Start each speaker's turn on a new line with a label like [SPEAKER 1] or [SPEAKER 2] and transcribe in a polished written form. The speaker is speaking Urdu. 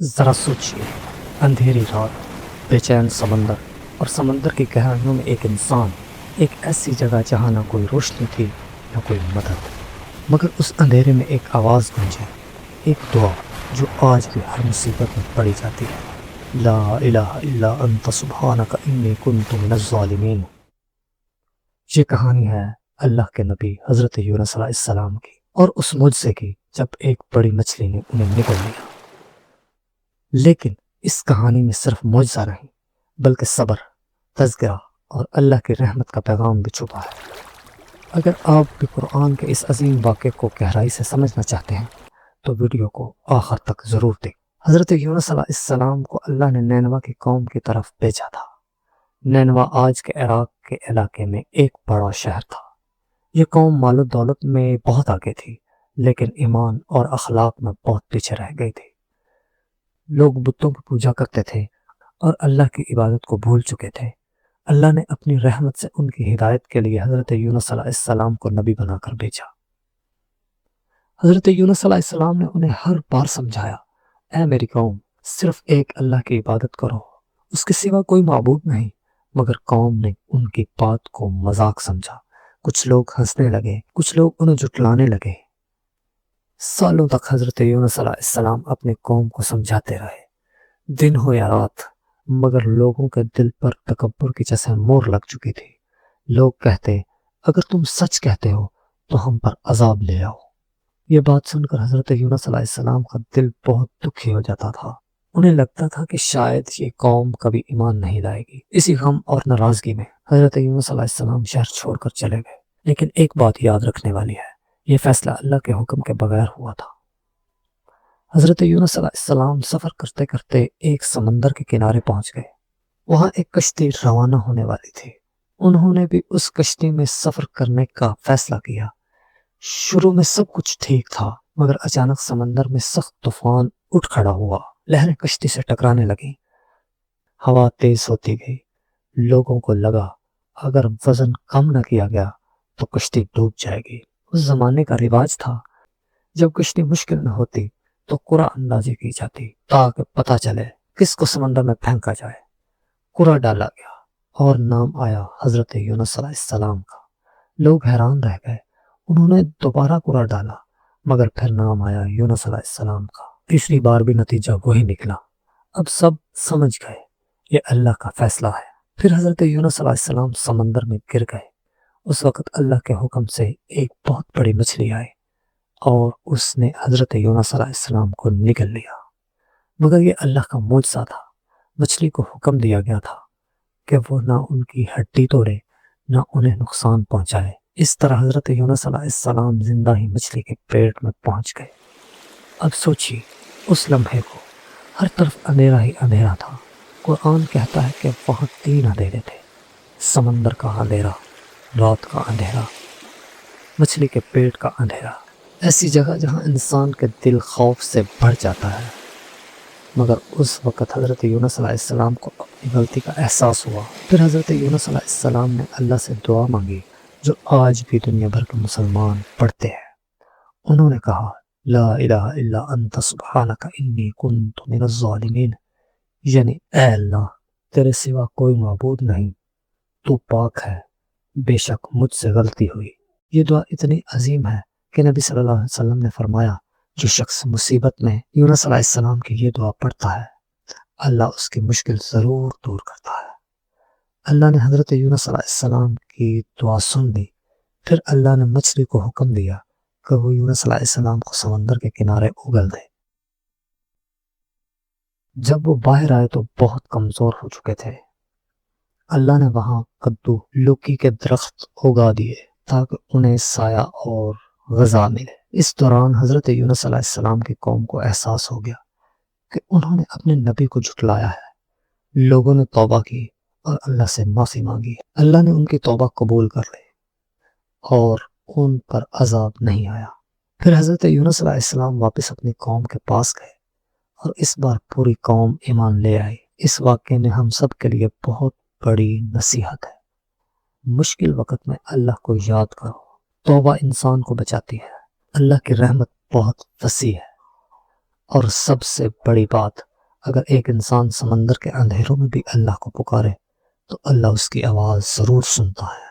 [SPEAKER 1] ذرا سوچیے، اندھیری رات، بے چین سمندر، اور سمندر کی گہرائیوں میں ایک انسان، ایک ایسی جگہ جہاں نہ کوئی روشنی تھی نہ کوئی مدد، مگر اس اندھیرے میں ایک آواز گونجی، ایک دعا جو آج بھی ہر مصیبت میں پڑی جاتی ہے: لا الہ الا انت سبحانک انی کنت من الظالمین۔ یہ کہانی ہے اللہ کے نبی حضرت یونس علیہ السلام کی، اور اس معجزے کی جب ایک بڑی مچھلی نے انہیں نگل لیا۔ لیکن اس کہانی میں صرف معجزہ نہیں، بلکہ صبر، تذکرہ اور اللہ کی رحمت کا پیغام بھی چھپا ہے۔ اگر آپ بھی قرآن کے اس عظیم واقعے کو گہرائی سے سمجھنا چاہتے ہیں تو ویڈیو کو آخر تک ضرور دیکھیں۔ حضرت یونس علیہ السلام کو اللہ نے نینوا کی قوم کی طرف بھیجا تھا۔ نینوا آج کے عراق کے علاقے میں ایک بڑا شہر تھا۔ یہ قوم مال و دولت میں بہت آگے تھی، لیکن ایمان اور اخلاق میں بہت پیچھے رہ گئی تھی۔ لوگ بتوں کی پوجا کرتے تھے اور اللہ کی عبادت کو بھول چکے تھے۔ اللہ نے اپنی رحمت سے ان کی ہدایت کے لیے حضرت یونس علیہ السلام کو نبی بنا کر بھیجا۔ حضرت یونس علیہ السلام نے انہیں ہر بار سمجھایا: اے میری قوم، صرف ایک اللہ کی عبادت کرو، اس کے سوا کوئی معبود نہیں۔ مگر قوم نے ان کی بات کو مذاق سمجھا۔ کچھ لوگ ہنسنے لگے، کچھ لوگ انہیں جھٹلانے لگے۔ سالوں تک حضرت یونس علیہ السلام اپنے قوم کو سمجھاتے رہے، دن ہو یا رات، مگر لوگوں کے دل پر تکبر کی جیسے مور لگ چکی تھی۔ لوگ کہتے: اگر تم سچ کہتے ہو تو ہم پر عذاب لے آؤ۔ یہ بات سن کر حضرت یونس علیہ السلام کا دل بہت دکھی ہو جاتا تھا۔ انہیں لگتا تھا کہ شاید یہ قوم کبھی ایمان نہیں لائے گی۔ اسی غم اور ناراضگی میں حضرت یونس علیہ السلام شہر چھوڑ کر چلے گئے۔ لیکن ایک بات یاد رکھنے والی ہے، یہ فیصلہ اللہ کے حکم کے بغیر ہوا تھا۔ حضرت یونس علیہ السلام سفر کرتے کرتے ایک سمندر کے کنارے پہنچ گئے۔ وہاں ایک کشتی روانہ ہونے والی تھی۔ انہوں نے بھی اس کشتی میں سفر کرنے کا فیصلہ کیا۔ شروع میں سب کچھ ٹھیک تھا، مگر اچانک سمندر میں سخت طوفان اٹھ کھڑا ہوا۔ لہریں کشتی سے ٹکرانے لگیں، ہوا تیز ہوتی گئی۔ لوگوں کو لگا اگر وزن کم نہ کیا گیا تو کشتی ڈوب جائے گی۔ اس زمانے کا رواج تھا، جب کشتی مشکل میں ہوتی تو قرعہ اندازی کی جاتی تاکہ پتہ چلے کس کو سمندر میں پھینکا جائے۔ قرعہ ڈالا گیا اور نام آیا حضرت یونس علیہ السلام کا۔ لوگ حیران رہ گئے۔ انہوں نے دوبارہ قرعہ ڈالا، مگر پھر نام آیا یونس علیہ السلام کا۔ تیسری بار بھی نتیجہ وہی نکلا۔ اب سب سمجھ گئے یہ اللہ کا فیصلہ ہے۔ پھر حضرت یونس علیہ السلام سمندر میں گر گئے۔ اس وقت اللہ کے حکم سے ایک بہت بڑی مچھلی آئی اور اس نے حضرت یونس علیہ السلام کو نگل لیا۔ مگر یہ اللہ کا معجزہ تھا۔ مچھلی کو حکم دیا گیا تھا کہ وہ نہ ان کی ہڈی توڑے نہ انہیں نقصان پہنچائے۔ اس طرح حضرت یونس علیہ السلام زندہ ہی مچھلی کے پیٹ میں پہنچ گئے۔ اب سوچیے اس لمحے کو، ہر طرف اندھیرا ہی اندھیرا تھا۔ قرآن کہتا ہے کہ وہاں 3 اندھیرے تھے: سمندر کا اندھیرا، رات کا اندھیرا، مچھلی کے پیٹ کا اندھیرا۔ ایسی جگہ جہاں انسان کے دل خوف سے بھر جاتا ہے۔ مگر اس وقت حضرت یونس علیہ السلام کو اپنی غلطی کا احساس ہوا۔ پھر حضرت یونس علیہ السلام نے اللہ سے دعا مانگی جو آج بھی دنیا بھر کے مسلمان پڑھتے ہیں۔ انہوں نے کہا: لا الہ الا انت سبحانک انی کنت من الظالمین، یعنی اے اللہ، تیرے سوا کوئی معبود نہیں، تو پاک ہے، بے شک مجھ سے غلطی ہوئی۔ یہ دعا اتنی عظیم ہے کہ نبی صلی اللہ علیہ وسلم نے فرمایا: جو شخص مصیبت میں یونس علیہ السلام کی یہ دعا پڑھتا ہے، اللہ اس کی مشکل ضرور دور کرتا ہے۔ اللہ نے حضرت یونس علیہ السلام کی دعا سن لی۔ پھر اللہ نے مچھلی کو حکم دیا کہ وہ یونس علیہ السلام کو سمندر کے کنارے اگل دے۔ جب وہ باہر آئے تو بہت کمزور ہو چکے تھے۔ اللہ نے وہاں کدو، لوکی کے درخت اگا دیے تاکہ انہیں سایہ اور غذا ملے۔ اس دوران حضرت یونس علیہ السلام کی قوم کو احساس ہو گیا کہ انہوں نے اپنے نبی کو جھٹلایا ہے۔ لوگوں نے توبہ کی اور اللہ سے معافی مانگی۔ اللہ نے ان کی توبہ قبول کر لی اور ان پر عذاب نہیں آیا۔ پھر حضرت یونس علیہ السلام واپس اپنی قوم کے پاس گئے اور اس بار پوری قوم ایمان لے آئی۔ اس واقعے میں ہم سب کے لیے بہت بڑی نصیحت ہے۔ مشکل وقت میں اللہ کو یاد کرو۔ توبہ انسان کو بچاتی ہے۔ اللہ کی رحمت بہت وسیع ہے۔ اور سب سے بڑی بات، اگر ایک انسان سمندر کے اندھیروں میں بھی اللہ کو پکارے تو اللہ اس کی آواز ضرور سنتا ہے۔